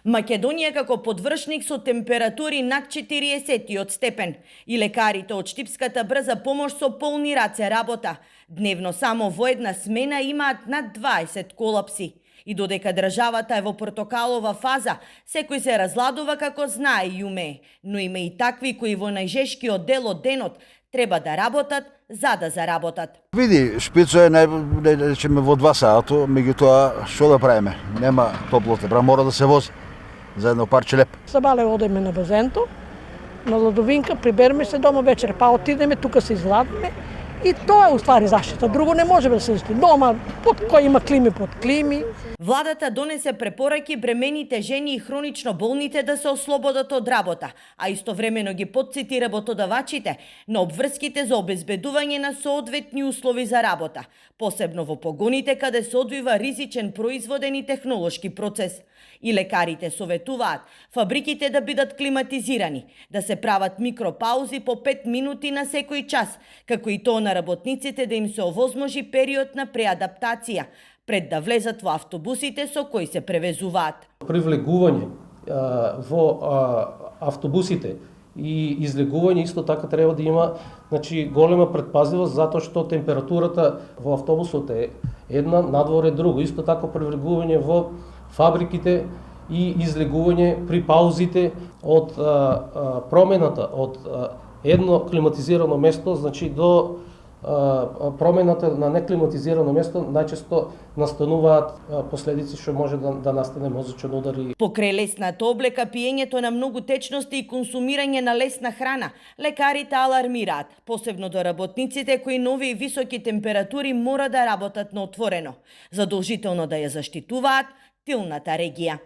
Македонија како подвршник со температури над 40 степен и лекарите од Штипската брза помош со полни раце работа. Дневно само во една смена имаат над 20 колапси. И додека државата е во портокалова фаза, секој се разладува како знае и умее, но има и такви кои во најжешкиот дел од денот треба да работат за да заработат. Види, шпицо е речеме во 2 сато, меѓутоа што да правиме? Нема топло температура, мора да се вози за едно парче леп. Сабале одеме на базенто, на ладовинка, прибереме се дома вечер, па отидеме, тука се изладиме и тоа е уствари заштита. Друго не може да се защити. Дома, под кој има клими, под клими. Владата донесе препораки бремените жени и хронично болните да се ослободат од работа, а истовремено ги потсети работодавачите на обврските за обезбедување на соодветни услови за работа, посебно во погоните каде се одвива ризичен производен и технолошки процес. И лекарите советуваат фабриките да бидат климатизирани, да се прават микропаузи по 5 минути на секој час, како и тоа на работниците да им се овозможи период на преадаптација, пред да влезат во автобусите со кои се превезуваат. Привлегување во автобусите и излегување исто така треба да има голема предпазливост, затоа што температурата во автобусот е една, надвор е друго. Исто така привлегување во фабриките и излегување при паузите од промената од едно климатизирано место, до промената на неклиматизирано место, најчесто настануваат последици што може да настане мозочен удар. Покрај лесната облека, пиењето на многу течности и консумирање на лесна храна, лекарите алармираат, посебно до работниците кои на овие високи температури мора да работат на отворено, задолжително да ја заштитуваат тилната регија.